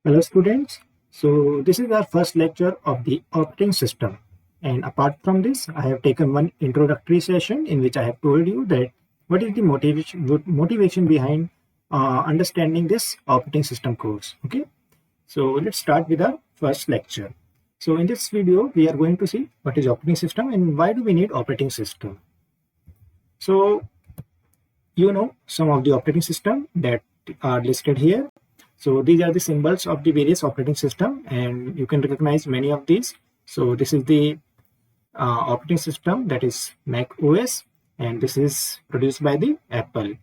Hello students. So this is our first lecture of the operating system, and apart from this I have taken one introductory session in which I have told you that what is the motivation behind understanding this operating system course. Okay, so let's start with our first lecture. So in this video we are going to see what is operating system and why do we need operating system. So you know some of the operating system that are listed here. So these are the symbols of the various operating system and you can recognize many of these. So this is the operating system, that is Mac OS, and this is produced by the Apple.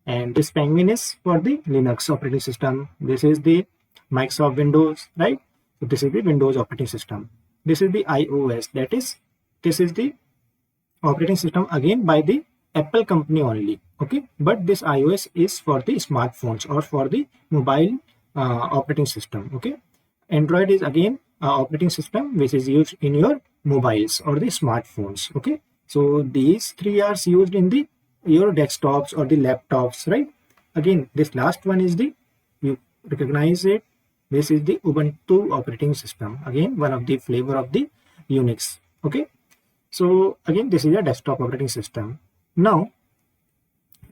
And this Penguin is for the Linux operating system. This is the Microsoft Windows, right? So this is the Windows operating system. This is the iOS, this is the operating system again by the Apple company only. Okay, but this iOS is for the smartphones or for the mobile operating system. Okay, Android is again operating system which is used in your mobiles or the smartphones. Okay, so these three are used in the your desktops or the laptops, right? Again, this last one is the, you recognize it, this is the Ubuntu operating system, again one of the flavor of the Unix. Okay, so again this is a desktop operating system. Now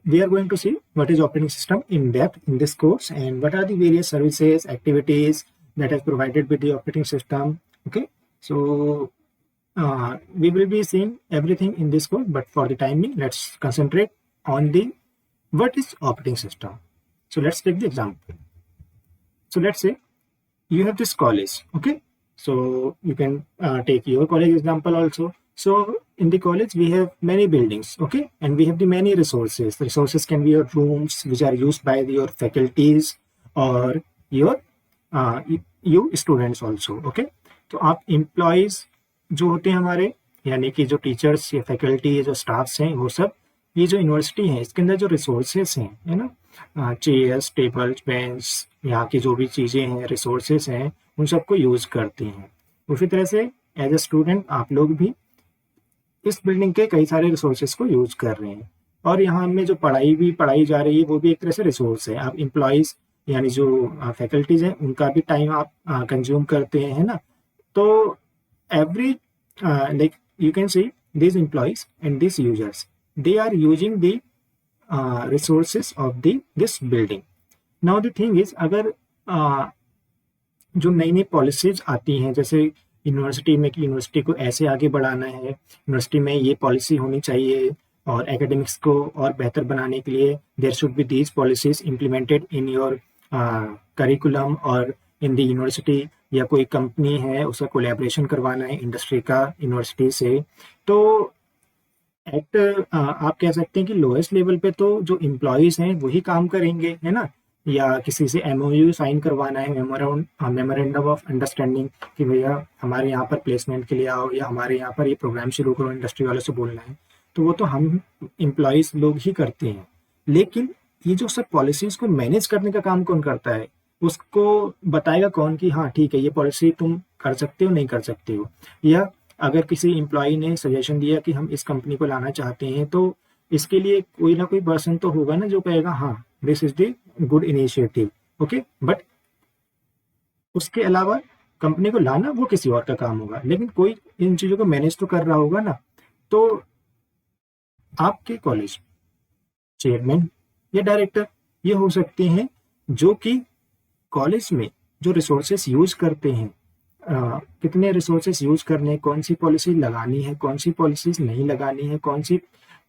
we are going to see what is operating system in depth in this course and what are the various services, activities that is provided with the operating system. Okay, so we will be seeing everything in this course, but for the time being let's concentrate on the what is operating system. So let's take the example. So let's say you have this college. Okay, so you can take your college example also. So in the college we have many buildings, okay, and we have the many resources. The resources can be your rooms which are used by your faculties or your you students also. Okay, तो आप employees जो होते हैं हमारे, यानी कि जो teachers या फैकल्टी जो स्टाफ्स हैं, वो सब ये जो यूनिवर्सिटी है इसके अंदर जो रिसोर्सेस हैं, है ना, चेयर्स, टेबल्स, बेंच, यहाँ की जो भी चीज़ें हैं, रिसोर्सेस हैं, उन सबको यूज़ करती हैं. उसी तरह से एज ए स्टूडेंट आप लोग भी इस बिल्डिंग के कई सारे रिसोर्सेज को यूज कर रहे हैं और यहाँ में जो पढ़ाई जा रही है वो भी एक तरह से रिसोर्स है. आप एम्प्लॉयज यानी जो फैकल्टीज हैं उनका भी टाइम आप कंज्यूम करते हैं, है ना. तो every like you can see this employees and this users they are using the resources of this building. Now the thing is, अगर जो नई नई पॉलिसीज आती हैं, जैसे यूनिवर्सिटी में कि यूनिवर्सिटी को ऐसे आगे बढ़ाना है, यूनिवर्सिटी में ये पॉलिसी होनी चाहिए और एकेडमिक्स को और बेहतर बनाने के लिए there should be these policies implemented in your curriculum और इन द यूनिवर्सिटी, या कोई कंपनी है उसका कोलैबोरेशन करवाना है इंडस्ट्री का यूनिवर्सिटी से. तो एट आप कह सकते हैं कि लोएस्ट लेवल पे तो जो एम्प्लॉयज़ हैं वही काम करेंगे, है ना, या किसी से एमओयू साइन करवाना है, मेमोरेंडम ऑफ अंडरस्टैंडिंग, कि भैया हमारे यहाँ पर प्लेसमेंट के लिए आओ या हमारे यहाँ पर ये प्रोग्राम शुरू करो, इंडस्ट्री वालों से बोलना है, तो वो तो हम एम्प्लॉयज़ लोग ही करते हैं. लेकिन ये जो सब पॉलिसीज़ को मैनेज करने का काम कौन करता है, उसको बताएगा कौन कि हाँ ठीक है ये पॉलिसी तुम कर सकते हो, नहीं कर सकते हो. या अगर किसी एम्प्लॉय ने सजेशन दिया कि हम इस कंपनी को लाना चाहते हैं, तो इसके लिए कोई ना कोई पर्सन तो होगा ना जो कहेगा हाँ this is the good initiative. Okay, but उसके अलावा कंपनी को लाना वो किसी और का काम होगा, लेकिन कोई इन चीज़ों को मैनेज तो कर रहा होगा ना. तो आपके कॉलेज चेयरमैन या डायरेक्टर ये हो सकते हैं जो कि कॉलेज में जो रिसोर्सेस यूज करते हैं, कितने रिसोर्सेस यूज करने, कौन सी पॉलिसी लगानी है, कौन सी पॉलिसीज नहीं लगानी है, कौन सी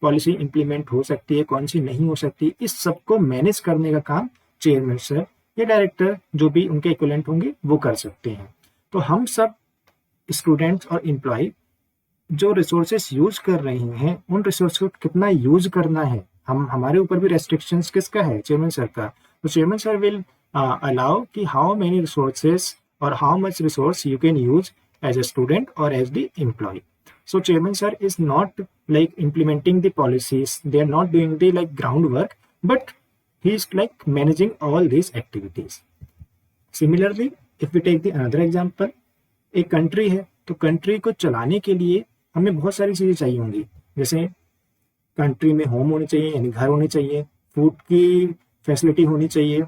पॉलिसी इंप्लीमेंट हो सकती है, कौन सी नहीं हो सकती, इस सबको मैनेज करने का काम चेयरमैन सर या डायरेक्टर जो भी उनके इक्विवेलेंट होंगे वो कर सकते हैं. तो हम सब स्टूडेंट्स और एम्प्लॉय जो रिसोर्सेस यूज कर रहे हैं उन रिसोर्स को कितना यूज करना है, हमारे ऊपर भी रेस्ट्रिक्शंस किसका है, चेयरमैन सर का. तो चेयरमैन सर विल अलाउ कि how many resources or how much resource you can use as a student or as the employee. So chairman sir is not like implementing the policies, they are not doing the like groundwork, but he is like managing all these activities. Similarly, if we take the another example, एक country है, तो country को चलाने के लिए हमें बहुत सारी चीज़ें चाहिए होंगी. जैसे कंट्री में होम होने चाहिए यानी घर होने चाहिए, फूड की फैसिलिटी होनी चाहिए,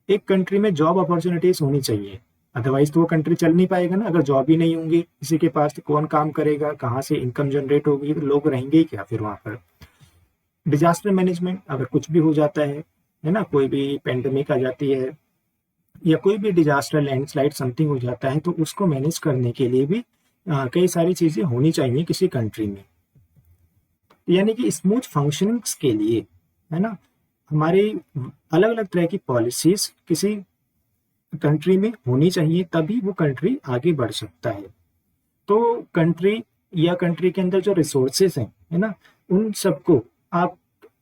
एक कंट्री में जॉब अपॉर्चुनिटीज होनी चाहिए, अदरवाइज तो वो कंट्री चल नहीं पाएगा ना। अगर जॉब ही नहीं होंगी किसी के पास तो कौन काम करेगा, कहाँ से इनकम जनरेट होगी, तो लोग रहेंगे ही क्या फिर वहां पर। डिजास्टर मैनेजमेंट, अगर कुछ भी हो जाता है ना, कोई भी पेंडेमिक आ जाती है या कोई भी डिजास्टर, लैंडस्लाइड समथिंग हो जाता है, तो उसको मैनेज करने के लिए भी कई सारी चीजें होनी चाहिए किसी कंट्री में। यानी कि स्मूथ फंक्शनिंग्स के लिए, है ना, हमारे अलग अलग तरह की पॉलिसीज किसी कंट्री में होनी चाहिए, तभी वो कंट्री आगे बढ़ सकता है। तो कंट्री या कंट्री के अंदर जो रिसोर्सेज हैं, है ना, उन सबको आप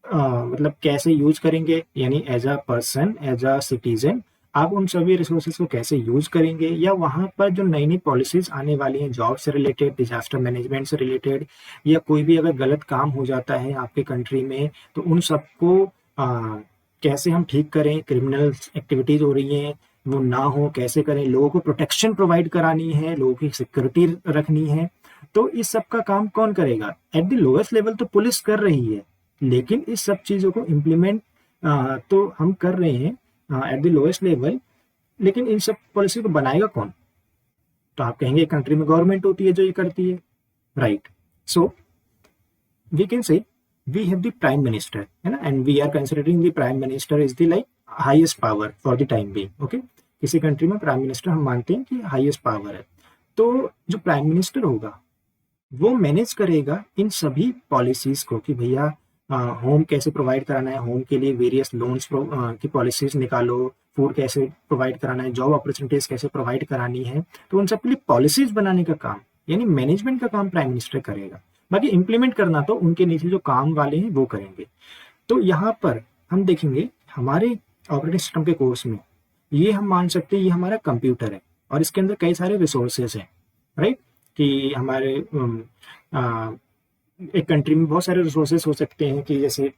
मतलब कैसे यूज करेंगे, यानी as a person, as a citizen आप उन सभी रिसोर्सेज को कैसे यूज करेंगे, या वहां पर जो नई नई पॉलिसीज आने वाली हैं जॉब से रिलेटेड, डिजास्टर मैनेजमेंट से रिलेटेड, या कोई भी अगर गलत काम हो जाता है आपके कंट्री में, तो उन सबको कैसे हम ठीक करें, क्रिमिनल एक्टिविटीज हो रही हैं वो ना हो कैसे करें, लोगों को प्रोटेक्शन प्रोवाइड करानी है, लोगों की सिक्योरिटी रखनी है। तो इस सब का काम कौन करेगा? एट द लोएस्ट लेवल तो पुलिस कर रही है, लेकिन इस सब चीजों को इम्प्लीमेंट तो हम कर रहे हैं एट द लोएस्ट लेवल, लेकिन इन सब पॉलिसी को बनाएगा कौन? तो आप कहेंगे कंट्री में गवर्नमेंट होती है जो ये करती है, right. So we can say we have the prime minister, है ना, and we are considering the prime minister is the like highest power for the time being, okay। किसी कंट्री में प्राइम मिनिस्टर हम मानते हैं कि हाईएस्ट पावर है। तो जो प्राइम मिनिस्टर होगा वो मैनेज करेगा इन सभी पॉलिसीज को कि भैया होम कैसे प्रोवाइड कराना है, होम के लिए वेरियस लोन्स की पॉलिसीज निकालो, फूड कैसे प्रोवाइड कराना है, जॉब अपॉर्चुनिटीज कैसे प्रोवाइड करानी है। तो उन सब के लिए पॉलिसीज बनाने का काम, यानी मैनेजमेंट का काम प्राइम मिनिस्टर करेगा। बाकी इम्प्लीमेंट करना तो उनके नीचे जो काम वाले हैं वो करेंगे। तो यहाँ पर हम देखेंगे हमारे ऑपरेटिंग सिस्टम के कोर्स में ये हम मान सकते हैं ये हमारा कंप्यूटर है और इसके अंदर कई सारे रिसोर्सेज हैं, राइट। कि हमारे एक कंट्री में बहुत सारे रिसोर्सेज हो सकते हैं कि जैसे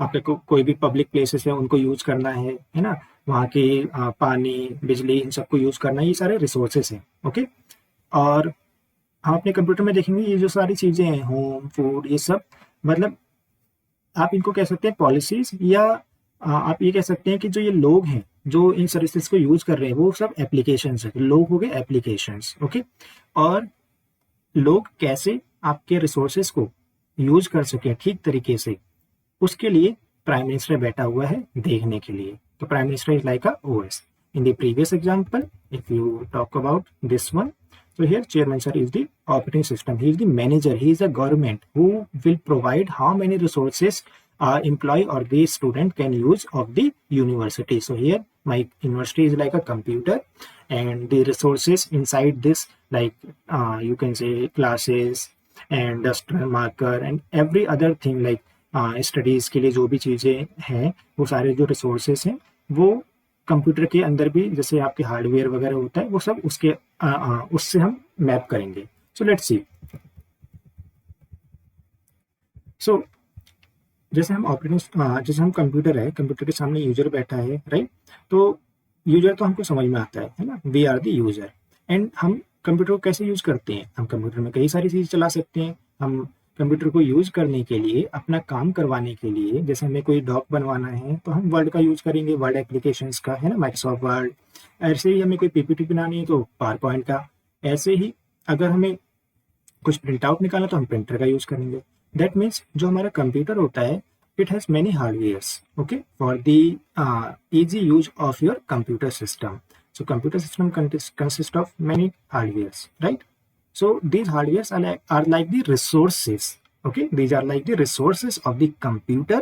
आपको कोई भी पब्लिक प्लेसेस है उनको यूज करना है ना, वहाँ की पानी, बिजली, इन सबको यूज करना है, ये सारे रिसोर्सेज हैं, ओके। और हम अपने कंप्यूटर में देखेंगे ये जो सारी चीजें हैं, होम, फूड, ये सब मतलब आप इनको कह सकते हैं पॉलिसीज, या आप ये कह सकते हैं कि जो ये लोग हैं जो इन सर्विसेज को यूज कर रहे हैं वो सब एप्लीकेशंस है। लोग हो गए एप्लीकेशंस, ओके। और लोग कैसे आपके रिसोर्सेज को यूज कर सके ठीक तरीके से, उसके लिए प्राइम मिनिस्टर बैठा हुआ है देखने के लिए। तो prime minister is like a OS. In the previous example if you talk about this one, so here chairman sir is the operating system, he is the manager, he is a government who will provide how many resources employee or the student can use of the university. So here my university is like a computer and the resources inside this like you can say classes and duster, marker and every other thing like studies के लिए जो भी चीजें हैं वो सारे जो resources हैं वो कंप्यूटर के अंदर भी जैसे आपके हार्डवेयर वगैरह होता है वो सब उसके उससे हम मैप करेंगे। So let's see. सो जैसे हम जैसे हम कंप्यूटर है, कंप्यूटर के सामने यूजर बैठा है, राइट। तो यूजर तो हमको समझ में आता है ना, we are the user. And हम कंप्यूटर को कैसे यूज करते हैं? हम कंप्यूटर में कई सारी चीज चला सकते हैं। हम कंप्यूटर को यूज करने के लिए, अपना काम करवाने के लिए, जैसे हमें कोई डॉक बनवाना है तो हम वर्ड का यूज करेंगे, वर्ड एप्लीकेशंस का, है ना, माइक्रोसॉफ्ट वर्ड। ऐसे ही हमें कोई पीपीटी बनानी है तो पावर पॉइंट का। ऐसे ही अगर हमें कुछ प्रिंट आउट निकालना तो हम प्रिंटर का यूज करेंगे। दैट मीन्स जो हमारा कंप्यूटर होता है it has many hardwares, okay, for the easy use of your computer system. So computer system consist of many hardwares, right? So these hardwares are like the resources, okay, these are like the resources of the computer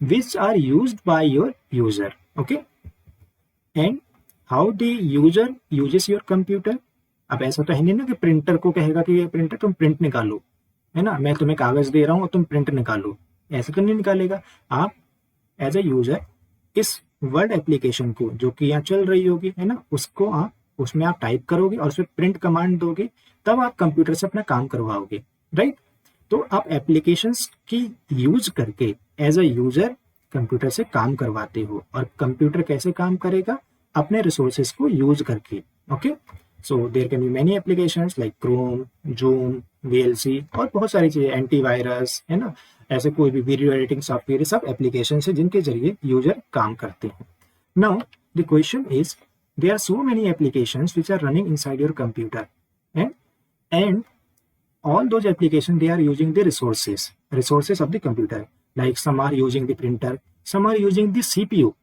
which are used by your user, okay। And how the user uses your computer? अब ऐसा तो है नहीं ना कि printer को कहेगा कि ये प्रिंटर तुम प्रिंट निकालो, है ना, मैं तुम्हें कागज दे रहा हूँ और तुम प्रिंट निकालो, ऐसा तो नहीं निकालेगा। आप एज ए यूजर इस वर्ड एप्लीकेशन को जो कि यहाँ चल रही होगी, है ना, उसको आप उसमें आप टाइप करोगे और उसमें प्रिंट कमांड दोगे, तब आप कंप्यूटर से अपना काम करवाओगे, राइट। तो आप एप्लीकेशंस की यूज करके एज अ यूजर कंप्यूटर से काम करवाते हो। और कंप्यूटर कैसे काम करेगा? अपने रिसोर्सेज को यूज करके, okay. So there can be many applications like Chrome, Zoom, VLC और बहुत सारी चीजें, एंटीवायरस, है ना, ऐसे कोई भी वीडियो एडिटिंग सॉफ्टवेयर, सब एप्लीकेशन है जिनके जरिए यूजर काम करते हैं। Now the question is there are so many applications which are running inside your computer, and all those applications, they are using the resources of the computer. Like some are using the printer, some are using the CPU,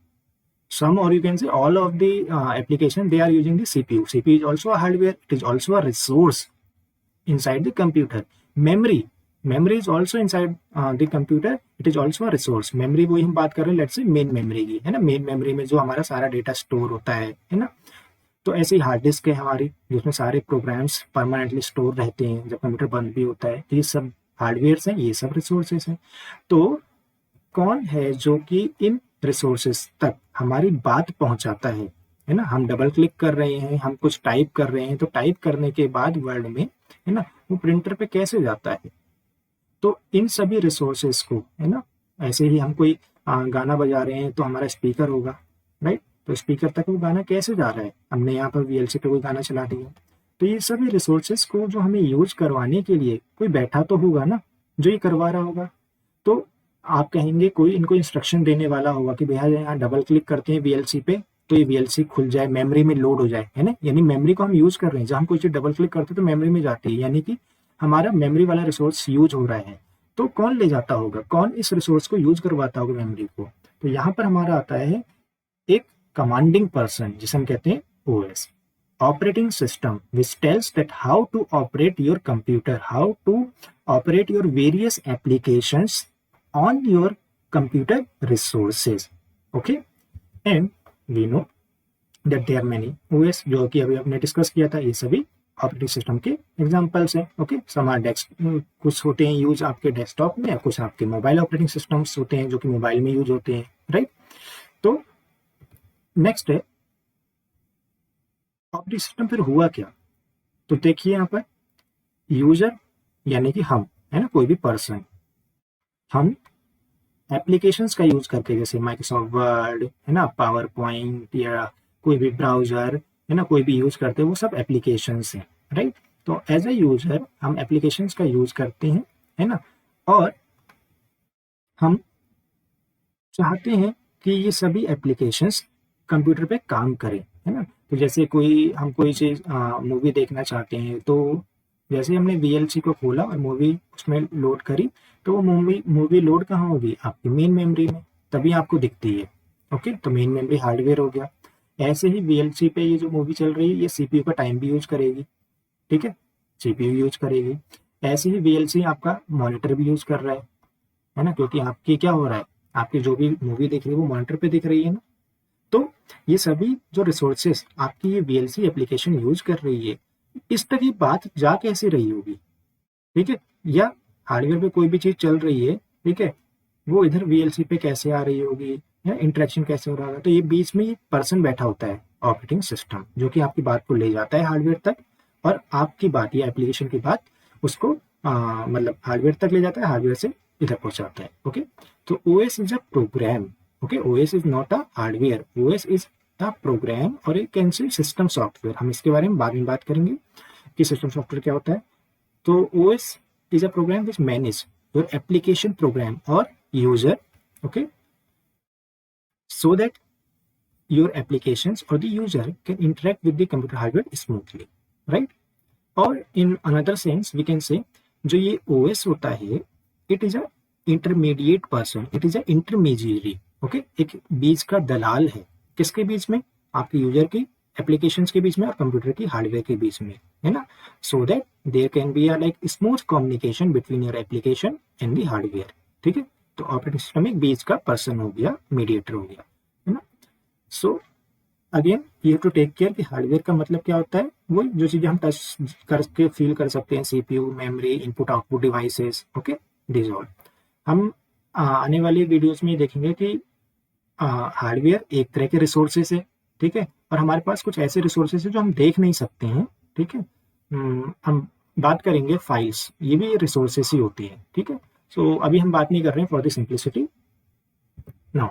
some, or you can say all of the application, they are using the CPU is also a hardware, it is also a resource inside the computer. memory is also inside the computer, it is also a resource. memory वही हम बात कर रहे हैं, let's say main memory की, है ना, main memory में जो हमारा सारा डेटा स्टोर होता है ना। तो ऐसे ही हार्ड डिस्क है हमारी, जिसमें सारे प्रोग्राम्स परमानेंटली स्टोर रहते हैं, जब कंप्यूटर बंद भी होता है। ये सब हार्डवेयर हैं, ये सब रिसोर्सेज हैं। तो कौन है जो कि इन रिसोर्सेज तक हमारी बात पहुंचाता है ना। हम डबल क्लिक कर रहे हैं, हम कुछ टाइप कर रहे हैं, तो टाइप करने के बाद वर्ड में, है ना, वो प्रिंटर पे कैसे जाता है। तो इन सभी रिसोर्सेज को, है ना, ऐसे ही हम कोई गाना बजा रहे हैं तो हमारा स्पीकर होगा, राइट। तो स्पीकर तक वो गाना कैसे जा रहा है, हमने यहाँ पर वीएलसी पे कोई गाना चला दिया। तो ये सभी रिसोर्सेज को जो हमें यूज करवाने के लिए कोई बैठा तो होगा ना, जो ये करवा रहा होगा। तो आप कहेंगे कोई इनको इंस्ट्रक्शन देने वाला होगा कि भैया यहाँ डबल क्लिक करते हैं वीएलसी पे तो ये वीएलसी खुल जाए, मेमोरी में लोड हो जाए, है ना। यानी मेमोरी को हम यूज कर रहे हैं, जब हम कोई चीज डबल क्लिक करते हैं तो मेमोरी में जाती है, यानी कि हमारा मेमोरी वाला रिसोर्स यूज हो रहा है। तो कौन ले जाता होगा, कौन इस रिसोर्स को यूज करवाता होगा, मेमोरी को। तो यहाँ पर हमारा आता है एक कमांडिंग पर्सन, जिसे हम कहते हैं OS, operating system, which tells that how to operate your computer, how to operate your various applications on your computer resources. Okay, and we know that there many OS, जो कि अभी हमने discuss किया था, ये सभी ऑपरेटिंग सिस्टम के examples हैं। ओके, कुछ होते हैं यूज आपके डेस्कटॉप में, कुछ आपके मोबाइल ऑपरेटिंग सिस्टम्स होते हैं जो कि मोबाइल में यूज होते हैं, राइट। तो नेक्स्ट है ऑपरेटिंग सिस्टम। फिर हुआ क्या, तो देखिए यहाँ पर यूजर यानी कि हम, है ना, कोई भी पर्सन, हम एप्लीकेशंस का यूज करके, जैसे माइक्रोसॉफ्ट वर्ड, है ना, पावर पॉइंट, या कोई भी ब्राउजर, है ना, कोई भी यूज करते हैं, वो सब एप्लीकेशंस हैं, राइट। तो एज ए यूजर हम एप्लीकेशंस का यूज करते हैं, है ना, और हम चाहते हैं कि ये सभी एप्लीकेशंस कंप्यूटर पे काम करें, है ना। तो जैसे हम कोई चीज मूवी देखना चाहते हैं, तो जैसे हमने वीएलसी को खोला और मूवी उसमें लोड करी, तो वो मूवी लोड कहाँ होगी, आपकी मेन मेमोरी में, तभी आपको दिखती है। ओके, तो मेन मेमोरी हार्डवेयर हो गया। ऐसे ही वीएलसी पे ये जो मूवी चल रही है, ये सीपीयू का टाइम भी यूज करेगी, ठीक है, सीपीयू यूज करेगी। ऐसे ही वीएलसी आपका मॉनिटर भी यूज कर रहा है ना, क्योंकि आपकी क्या हो रहा है, आपकी जो भी मूवी दिख रही है वो मॉनिटर पे दिख रही है ना। तो ये सभी जो रिसोर्सेस आपकी ये वीएलसी एप्लीकेशन यूज कर रही है, इस तक ये बात जा कैसे रही होगी, ठीक है, या हार्डवेयर पे कोई भी चीज चल रही है, ठीक है, वो इधर वीएलसी पे कैसे आ रही होगी, या इंटरेक्शन कैसे हो रहा होगा। तो ये बीच में ये पर्सन बैठा होता है, ऑपरेटिंग सिस्टम, जो कि आपकी बात को ले जाता है हार्डवेयर तक, और आपकी बात या एप्लीकेशन की बात उसको मतलब हार्डवेयर तक ले जाता है, हार्डवेयर से इधर पहुंचाता है। ओके, तो OS is a program. Okay, OS is not a hardware, OS is a program, और एक कैन से सिस्टम सॉफ्टवेयर। हम इसके बारे में बाद में बात करेंगे कि सिस्टम सॉफ्टवेयर क्या होता है। तो OS is a program which manage your application program or user, okay, so that your applications or the user can interact with the computer hardware smoothly, right? Or in another sense we can say जो ये OS होता है, it is a intermediate person, it is a intermediary, okay, एक बीच का दलाल है, किसके बीच में, आपके यूजर की एप्लीकेशंस के बीच में और कंप्यूटर की हार्डवेयर के बीच में, है ना। So that there can be a like smooth communication between your application and the hardware, ठीक है। तो ऑपरेटिंग सिस्टम एक बीच का पर्सन हो गया, मीडिएटर हो गया, है ना। So again you have to take care कि हार्डवेयर का मतलब क्या होता है, वो जो चीजें हम टच करके फील कर सकते हैं, CPU, memory, input output devices, okay, this all. हम आने वाली वीडियोस में देखेंगे कि हार्डवेयर एक तरह के रिसोर्सेस है, ठीक है, और हमारे पास कुछ ऐसे रिसोर्सेस है जो हम देख नहीं सकते हैं, ठीक है। हम बात करेंगे फाइल्स, ये भी रिसोर्सेस ही होती है, ठीक है। सो अभी हम बात नहीं कर रहे हैं फॉर द सिंप्लिसिटी। नाउ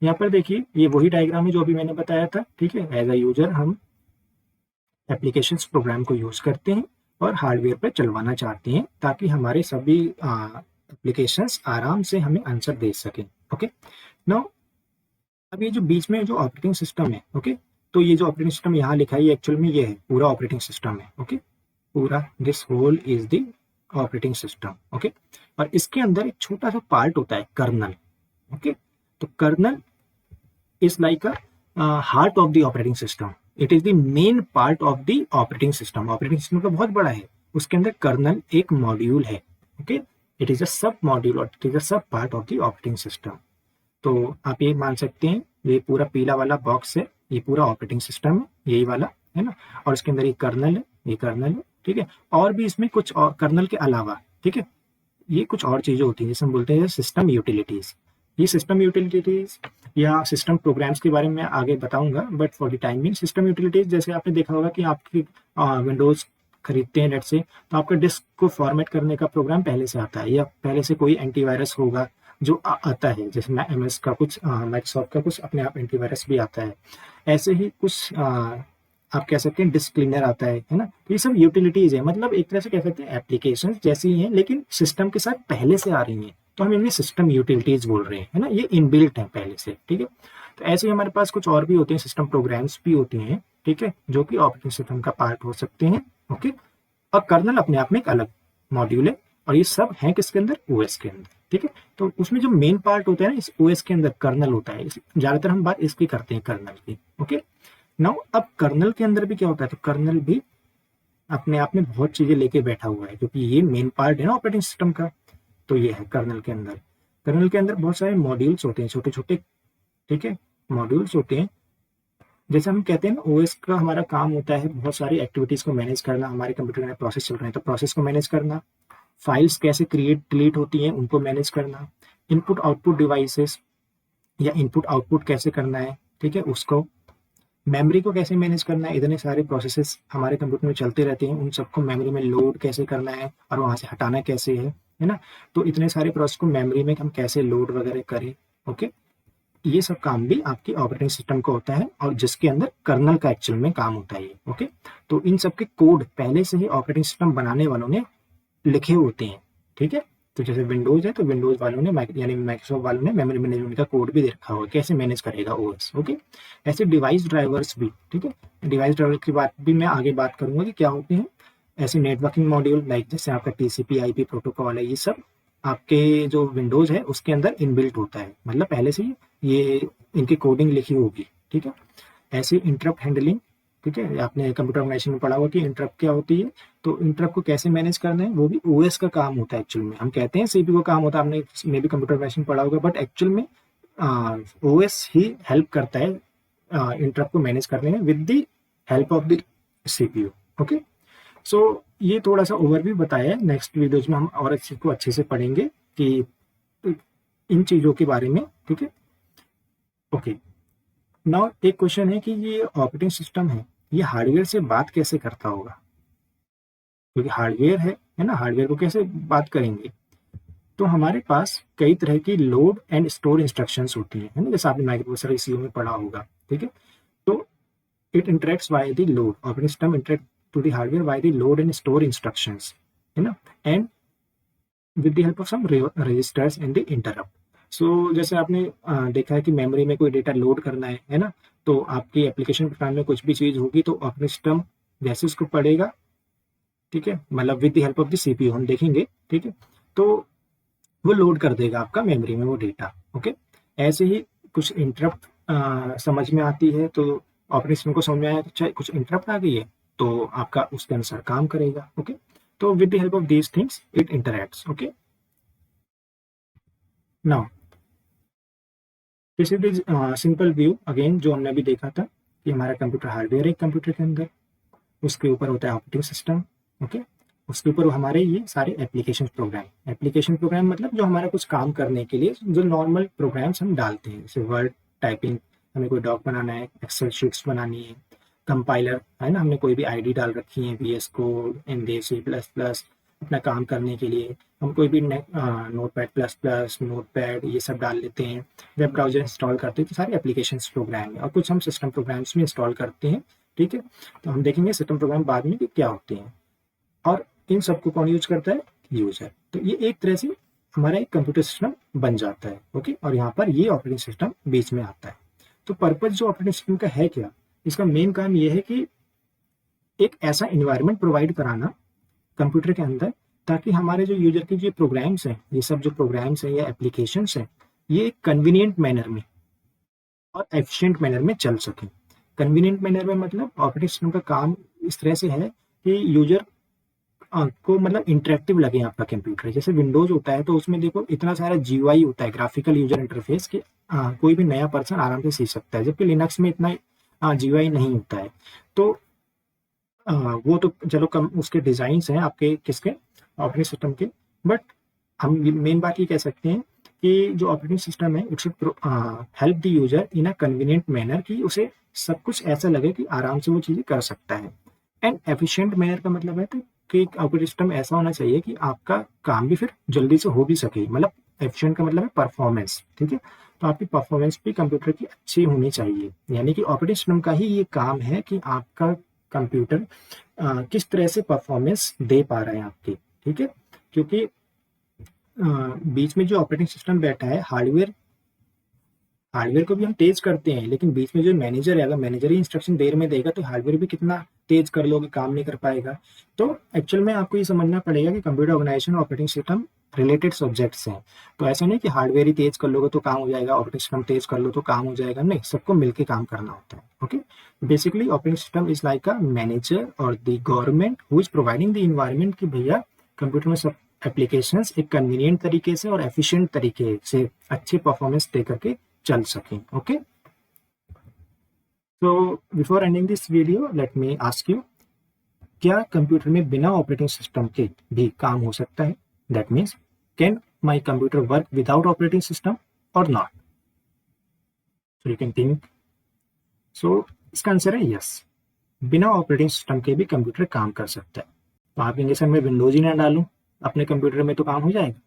यहाँ पर देखिए, ये वही डायग्राम है जो अभी मैंने बताया था, ठीक है। एज अ यूजर हम एप्लीकेशंस प्रोग्राम को यूज करते हैं और हार्डवेयर पर चलवाना चाहते हैं, ताकि हमारे सभी एप्लीकेशंस आराम से हमें आंसर दे सकें। ओके, नाउ अब ये जो बीच में जो ऑपरेटिंग सिस्टम है, ओके, तो ये जो ऑपरेटिंग सिस्टम यहाँ लिखा है, ये एक्चुअल में ये है पूरा ऑपरेटिंग सिस्टम है, ओके, पूरा this whole is the operating system, okay. और इसके अंदर एक छोटा सा पार्ट होता है कर्नल, ओके। तो kernel is like a heart of the operating system, it is the main part of the operating system. Operating system तो बहुत बड़ा है, उसके अंदर कर्नल एक मॉड्यूल है, ओके। इट इज अ सब मॉड्यूल और इट इज अ सब part of the operating system. तो आप ये मान सकते हैं ये पूरा पीला वाला बॉक्स है, ये पूरा ऑपरेटिंग सिस्टम है, यही वाला है ना। और इसके अंदर ये कर्नल है, ये कर्नल है, ठीक है। और भी इसमें कुछ और कर्नल के अलावा, ठीक है, ये कुछ और चीजें होती हैं जिसे हम बोलते हैं सिस्टम यूटिलिटीज। ये सिस्टम यूटिलिटीज या सिस्टम प्रोग्राम्स के बारे में आगे बताऊंगा, but for the time being system utilities, जैसे आपने देखा होगा कि आपकी विंडोज खरीदते हैं नेट से, तो आपका डिस्क को फॉर्मेट करने का प्रोग्राम पहले से आता है, या पहले से कोई एंटीवायरस होगा जो आता है, जैसे MS का कुछ, माइक्रोसॉफ्ट का कुछ अपने आप एंटीवायरस भी आता है। ऐसे ही कुछ आप कह सकते हैं डिस्क क्लीनर आता है ना। तो ये सब यूटिलिटीज है, मतलब एक तरह से कह सकते हैं एप्लीकेशन जैसी हैं, लेकिन सिस्टम के साथ पहले से आ रही हैं, तो हम इन्हें सिस्टम यूटिलिटीज बोल रहे हैं, है ना। ये इनबिल्ट है पहले से, ठीक है। तो ऐसे ही हमारे पास कुछ और भी होते हैं, सिस्टम प्रोग्राम्स भी होते हैं, ठीक है, जो कि ऑपरेटिंग सिस्टम का पार्ट हो सकते हैं, ओके। और कर्नल अपने आप में एक अलग मॉड्यूल है, और ये सब है किसके अंदर, OS के अंदर, ठीक है। तो उसमें जो मेन पार्ट होता है ना, इस OS के अंदर कर्नल होता है, ज्यादातर हम बात इसकी करते हैं, कर्नल की, ओके। नाउ अब कर्नल के अंदर भी क्या होता है, तो कर्नल भी अपने आप में बहुत चीजें लेके बैठा हुआ है, क्योंकि ये मेन पार्ट है ना ऑपरेटिंग सिस्टम का। तो ये है कर्नल के अंदर, कर्नल के अंदर बहुत सारे मॉड्यूल्स होते हैं, छोटे छोटे, ठीक है, मॉड्यूल्स होते हैं। जैसे हम कहते हैं ना, OS का हमारा काम होता है बहुत सारी एक्टिविटीज को मैनेज करना, हमारे कंप्यूटर में प्रोसेस चल रहे हैं तो प्रोसेस को मैनेज करना, फाइल्स कैसे क्रिएट डिलीट होती हैं उनको मैनेज करना, इनपुट आउटपुट डिवाइसेस या इनपुट आउटपुट कैसे करना है, ठीक है, उसको, मेमोरी को कैसे मैनेज करना है, इतने सारे प्रोसेसेस हमारे कंप्यूटर में चलते रहते हैं, उन सबको मेमोरी में लोड कैसे करना है और वहां से हटाना कैसे है ना। तो इतने सारे प्रोसेस को मेमोरी में हम कैसे लोड वगैरह करें, ओके। ये सब काम भी आपकी ऑपरेटिंग सिस्टम को होता है, और जिसके अंदर कर्नल का एक्चुअल में काम होता है ये, ओके। तो इन सब के कोड पहले से ही ऑपरेटिंग सिस्टम बनाने वालों ने लिखे होते हैं, ठीक है। तो जैसे विंडोज है, तो विंडोज वालों ने यानी माइक्रोसॉफ्ट वालों ने मेमोरी मैनेजमेंट का कोड भी दे रखा हुआ है, कैसे मैनेज करेगा OS, ओके। ऐसे डिवाइस ड्राइवर्स भी, ठीक है, डिवाइस ड्राइवर की बात भी मैं आगे बात करूंगा कि क्या होते हैं। ऐसे नेटवर्किंग मॉड्यूल लाइक जैसे आपका TCP/IP प्रोटोकॉल है, ये सब आपके जो विंडोज है उसके अंदर इनबिल्ट होता है, मतलब पहले से ही ये इनकी कोडिंग लिखी होगी, ठीक है। ऐसे इंटरप्ट हैंडलिंग, ठीक है, आपने कंप्यूटर ऑर्गेनाइजेशन में पढ़ा होगा कि इंटरप्ट क्या होती है, तो इंटरप्ट को कैसे मैनेज करना है वो भी OS का काम होता है एक्चुअल में। हम कहते हैं CPU का काम होता है, आपने मे भी कंप्यूटर ऑर्गेनाइजेशन पढ़ा होगा, बट एक्चुअल में OS ही हेल्प करता है इंटरप्ट को मैनेज करने में with the help of the CPU, okay. So ये थोड़ा सा ओवरव्यू बताया है, नेक्स्ट वीडियोज में हम और इस चीज को अच्छे से पढ़ेंगे कि इन चीजों के बारे में, ठीक है, ओके। नाउ एक क्वेश्चन है कि ये ऑपरेटिंग सिस्टम है, ये हार्डवेयर से बात कैसे करता होगा, क्योंकि हार्डवेयर है ना, हार्डवेयर को कैसे बात करेंगे। तो हमारे पास कई तरह की लोड एंड स्टोर इंस्ट्रक्शंस होती हैं, है ना, जैसे आपने माइक्रोप्रोसेसर ECU में पढ़ा होगा, ठीक है। तो it interacts by the load, operating system interact to the hardware by the load and store instructions, है ना, and with the help of some registers and the interrupt. So जैसे आपने देखा है कि मेमोरी में कोई डेटा लोड करना है ना, तो आपकी एप्लीकेशन प्रोग्राम में कुछ भी चीज होगी तो ऑपरेटिंग सिस्टम जैसे उसको पढ़ेगा, ठीक है, मतलब with the help of the CPU हम देखेंगे, ठीक है, तो वो लोड कर देगा आपका मेमोरी में वो डेटा, ओके। ऐसे ही कुछ इंटरप्ट समझ में आती है, तो ऑपरेटिंग सिस्टम को समझ में आया, अच्छा कुछ इंटरप्ट आ गई है तो आपका उसके अनुसार काम करेगा, ओके। तो with the help of these things it interacts, okay. Now this is the simple view again जो हमने अभी देखा था कि हमारा कंप्यूटर हार्डवेयर है कंप्यूटर के अंदर, उसके ऊपर होता है ऑपरेटिंग सिस्टम, ओके। उसके ऊपर हमारे ये सारे एप्लीकेशन प्रोग्राम मतलब जो हमारा कुछ काम करने के लिए जो नॉर्मल प्रोग्राम्स हम डालते हैं, जैसे वर्ड टाइपिंग, हमें कोई डॉक बनाना है, एक्सेल शीट्स बनानी है, कंपाइलर है ना, हमने कोई भी आईडी डाल रखी है, VS कोड, MD, C++, अपना काम करने के लिए हम कोई भी नोटपैड++, नोटपैड ये सब डाल लेते हैं, वेब ब्राउजर इंस्टॉल करते हैं, तो सारे एप्लीकेशन प्रोग्राम है, और कुछ हम सिस्टम प्रोग्राम्स में इंस्टॉल करते हैं, ठीक है। तो हम देखेंगे सिस्टम प्रोग्राम बाद में कि क्या होते हैं, और इन सबको कौन यूज करता है, यूजर। तो ये एक तरह से हमारा एक कंप्यूटर सिस्टम बन जाता है, ओके। और यहाँ पर ये ऑपरेटिंग सिस्टम बीच में आता है। तो पर्पज जो ऑपरेटिंग सिस्टम का है क्या, इसका मेन काम ये है कि एक ऐसा इन्वायरमेंट प्रोवाइड कराना कंप्यूटर के अंदर, ताकि हमारे जो यूजर के जो प्रोग्राम्स हैं, ये सब जो प्रोग्राम्स हैं या एप्लीकेशंस हैं, ये एक कन्वीनियंट मैनर में और एफिशिएंट मैनर में चल सके। कन्वीनियंट मैनर में मतलब ऑपरेटिंग सिस्टम का काम इस तरह से है कि यूजर को मतलब इंटरेक्टिव लगे आपका कंप्यूटर। जैसे विंडोज होता है तो उसमें देखो इतना सारा जीयूआई होता है, ग्राफिकल यूजर इंटरफेस, कि कोई भी नया पर्सन आराम से सीख सकता है, जबकि लिनक्स में इतना जीयूआई नहीं होता है। तो वो तो चलो कम उसके डिजाइन हैं आपके किसके ऑपरेटिंग सिस्टम के, बट हम मेन बात ये कह सकते हैं कि जो ऑपरेटिंग सिस्टम है it should help the user in a convenient manner, कि उसे सब कुछ ऐसा लगे कि आराम से वो चीजें कर सकता है। एंड एफिशिएंट मैनर का मतलब है कि ऑपरेटिंग सिस्टम ऐसा होना चाहिए कि आपका काम भी फिर जल्दी से हो भी सके। मतलब एफिशिएंट का मतलब है परफॉर्मेंस, ठीक है। तो आपकी परफॉर्मेंस भी कंप्यूटर की अच्छी होनी चाहिए, यानी कि ऑपरेटिंग सिस्टम का ही ये काम है कि आपका कंप्यूटर किस तरह से परफॉर्मेंस दे पा रहे हैं आपकी, ठीक है। क्योंकि बीच में जो ऑपरेटिंग सिस्टम बैठा है, हार्डवेयर को भी हम तेज करते हैं, लेकिन बीच में जो मैनेजर है, अगर मैनेजर ही इंस्ट्रक्शन देर में देगा तो हार्डवेयर भी कितना तेज कर लोगे, काम नहीं कर पाएगा। तो एक्चुअल में आपको ये समझना पड़ेगा कि कंप्यूटर ऑर्गेनाइजेशन और ऑपरेटिंग सिस्टम रिलेटेड सब्जेक्ट्स हैं। तो ऐसा नहीं कि हार्डवेयर ही तेज कर लोगे तो काम हो जाएगा, ऑपरेटिंग सिस्टम तेज कर लो तो काम हो जाएगा, नहीं, सबको मिलकर काम करना होता है। Okay, basically operating system is like a manager और the government who is providing the environment कि भैया कंप्यूटर में सब एप्लीकेशंस एक कन्वीनियंट तरीके से और एफिशिएंट तरीके से अच्छी परफॉर्मेंस दे करके चल सकें। ओके, तो before ending this video let me ask you, क्या कंप्यूटर में बिना ऑपरेटिंग सिस्टम के भी काम हो सकता है? That means can my computer work without operating system और not? So you can think. So इसका आंसर है यस, बिना ऑपरेटिंग सिस्टम के भी कंप्यूटर काम कर सकता है। तो आप कहेंगे सर मैं विंडोज ही ना डालूं अपने कंप्यूटर में तो काम हो जाएगा।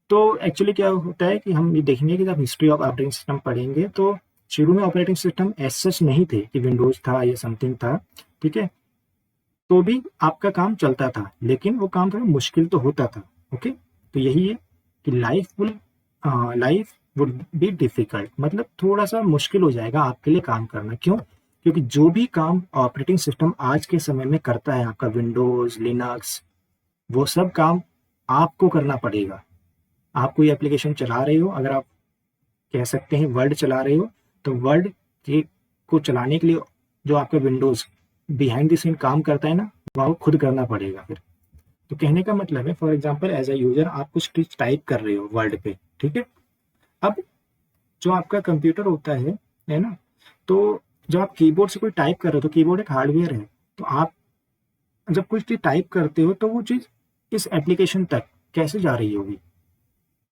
तो एक्चुअली क्या होता है कि हम ये देखेंगे कि जब हिस्ट्री ऑफ ऑपरेटिंग सिस्टम पढ़ेंगे तो शुरू में ऑपरेटिंग सिस्टम ऐसा सच नहीं थे कि विंडोज था या समथिंग था, ठीक है। तो भी आपका काम चलता था, लेकिन वो काम थोड़ा मुश्किल तो होता था। ओके, तो यही है कि लाइफ वुड बी डिफिकल्ट, मतलब थोड़ा सा मुश्किल हो जाएगा आपके लिए काम करना। क्यों? क्योंकि जो भी काम ऑपरेटिंग सिस्टम आज के समय में करता है, आपका विंडोज, लिनक्स, वो सब काम आपको करना पड़ेगा। आप कोई एप्लीकेशन चला रहे हो, अगर आप कह सकते हैं वर्ड चला रहे हो, तो वर्ड के को चलाने के लिए जो आपका विंडोज बिहाइंड द सीन काम करता है ना, वो आपको खुद करना पड़ेगा फिर। तो कहने का मतलब है, for example as a user आप कुछ टाइप कर रहे हो वर्ड पे, ठीक है। अब जो आपका कंप्यूटर होता है ना, तो जब आप कीबोर्ड से कोई टाइप कर रहे हो तो कीबोर्ड एक हार्डवेयर है। तो आप जब कुछ चीज टाइप करते हो तो वो चीज इस एप्लीकेशन तक कैसे जा रही होगी?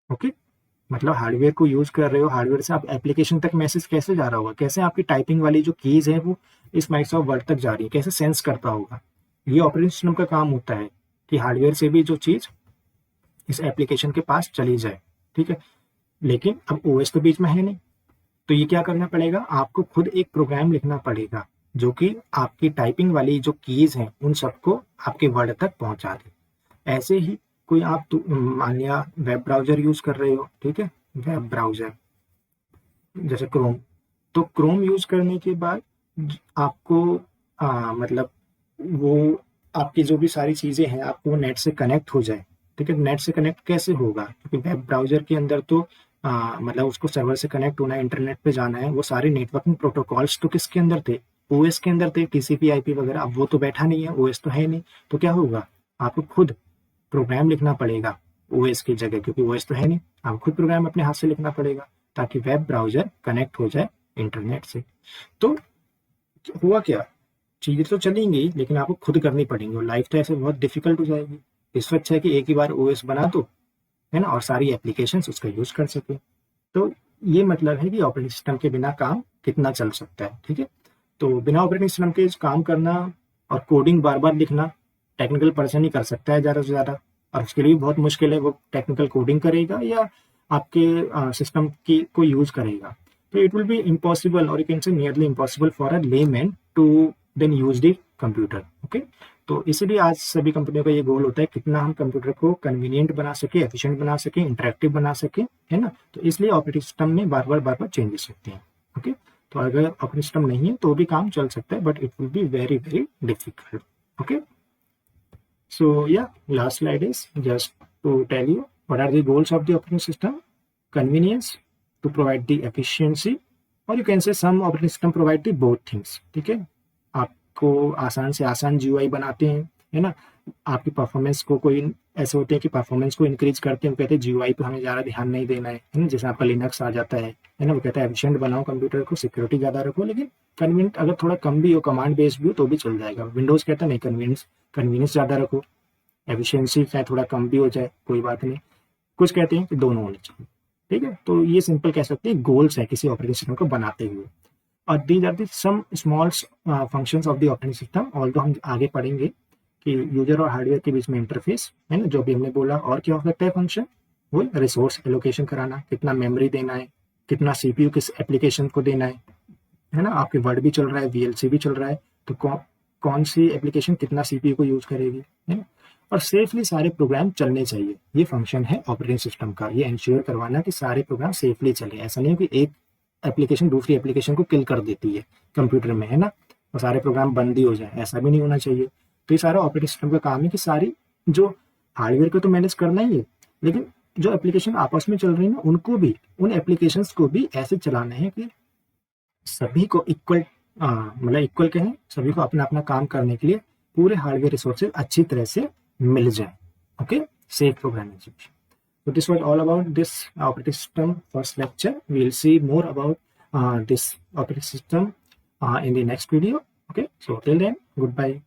ओके, मतलब हार्डवेयर को यूज कर रहे हो, हार्डवेयर से आप एप्लीकेशन तक मैसेज कैसे जा रहा होगा, कैसे आपकी टाइपिंग वाली जो कीज है वो इस माइक्रोसॉफ्ट वर्ड तक जा रही है, कैसे सेंस करता होगा? ये ऑपरेटिंग सिस्टम का काम होता है कि हार्डवेयर से भी जो चीज इस एप्लीकेशन के पास चली जाए, ठीक है। लेकिन अब ओएस तो बीच में है नहीं, तो ये क्या करना पड़ेगा, आपको खुद एक प्रोग्राम लिखना पड़ेगा जो कि आपकी टाइपिंग वाली जो कीज हैं उन सबको आपके वर्ड तक पहुंचा दे। ऐसे ही कोई आप मान लिया वेब ब्राउजर यूज कर रहे हो, ठीक है, वेब ब्राउजर जैसे क्रोम। तो क्रोम यूज करने के बाद आपको मतलब वो आपकी जो भी सारी चीजें हैं आपको वो नेट से कनेक्ट हो जाए, ठीक है। नेट से कनेक्ट कैसे होगा? क्योंकि वेब ब्राउजर के अंदर तो मतलब उसको सर्वर से कनेक्ट होना है, इंटरनेट पे जाना है, वो सारे नेटवर्किंग प्रोटोकॉल्स तो किसके अंदर थे? ओएस के अंदर थे, टीसीपी आईपी वगैरह। अब वो तो बैठा नहीं है, ओएस तो है नहीं, तो क्या होगा, आपको खुद प्रोग्राम लिखना पड़ेगा ओएस की जगह, क्योंकि ओएस तो है नहीं, आपको खुद प्रोग्राम अपने हाथ से लिखना पड़ेगा ताकि वेब ब्राउजर कनेक्ट हो जाए इंटरनेट से। तो हुआ क्या, चीजें तो चलेंगी लेकिन आपको खुद करनी पड़ेंगी और लाइफ तो ऐसे बहुत डिफिकल्ट हो जाएगी। इससे अच्छा है कि एक ही बार ओएस बना दो, है ना, और सारी एप्लीकेशन उसका यूज कर सके। तो ये मतलब है कि ऑपरेटिंग सिस्टम के बिना काम कितना चल सकता है, ठीक है। तो बिना ऑपरेटिंग सिस्टम के काम करना और कोडिंग बार बार लिखना टेक्निकल पर्सन ही कर सकता है ज़्यादा से ज़्यादा, और उसके लिए बहुत मुश्किल है, वो टेक्निकल कोडिंग करेगा या आपके सिस्टम की को यूज करेगा। तो इट विल बी इम्पॉसिबल और you can say nearly impossible for a layman to then use the computer. Okay, तो इसीलिए आज सभी कंपनियों का ये गोल होता है कितना हम कंप्यूटर को कन्वीनियंट बना सके, एफिशिएंट बना सके, इंटरेक्टिव बना सके, है ना। तो इसलिए ऑपरेटिंग सिस्टम में बार बार चेंजेस होते हैं। ओके, तो अगर ऑपरेटिंग सिस्टम नहीं है तो भी काम चल सकता है, but it will be very very difficult. Okay, so yeah, last slide is just to tell you what are the goals of the operating system. Convenience, to provide the efficiency, or you can say some operating system provide the both things. ठीक है, आपको आसान से आसान GUI बनाते हैं, है ना. आपकी परफॉर्मेंस को कोई ऐसे होते हैं कि परफॉर्मेंस को इंक्रीज करते हैं, वो कहते हैं GUI पे हमें ज़्यादा ध्यान नहीं देना है ना. जैसे आपका लिनक्स आ जाता है ना, वो कहता है एफिशिएंट बनाओ कंप्यूटर को, सिक्योरिटी ज़्यादा रखो, लेकिन कन्वीनियंट अगर थोड़ा कम भी हो, कमांड बेस्ड भी हो तो भी चल जाएगा. विंडोज़ कहता है नहीं, कन्वीनियंस ज़्यादा रखो, एफिशिएंसी चाहे थोड़ा कम भी हो जाए कोई बात नहीं. कुछ कहते हैं कि दोनों होने चाहिए. ठीक है, तो ये सिंपल कह सकते हैं गोल्स है किसी ऑपरेटिंग सिस्टम को बनाते हुए. और these are the some small functions of the operating system. All तो हम आगे पढ़ेंगे कि यूजर और हार्डवेयर के बीच में इंटरफेस है ना, जो भी हमने बोला. और क्या हो सकता है फंक्शन, वो रिसोर्स एलोकेशन कराना, कितना मेमोरी देना है, कितना CPU किस एप्लीकेशन को देना है ना. आपके वर्ड भी चल रहा है, VLC भी चल रहा है, तो कौन सी एप्लीकेशन कितना CPU को यूज करेगी, है ना. और सेफली सारे प्रोग्राम चलने चाहिए. ये फंक्शन है ऑपरेटिंग सिस्टम का, ये इंश्योर करवाना कि सारे प्रोग्राम सेफली चले. ऐसा नहीं कि एक एप्लीकेशन दूसरी एप्लीकेशन को किल कर देती है कंप्यूटर में, है ना, और सारे प्रोग्राम बंद ही हो जाए, ऐसा भी नहीं होना चाहिए. तो ये सारा ऑपरेटिंग सिस्टम का काम है कि सारी जो हार्डवेयर को तो मैनेज करना ही है, लेकिन जो एप्लीकेशन आपस में चल रही है उनको भी, उन एप्लीकेशंस को भी ऐसे चलाना है कि सभी को इक्वल, मतलब इक्वल कहें, सभी को अपना अपना काम करने के लिए पूरे हार्डवेयर रिसोर्सेज अच्छी तरह से मिल जाए. Okay, safe programming. So this was all about this operating system first lecture. We'll see more about this operating system in the next video. Okay, so till then, goodbye.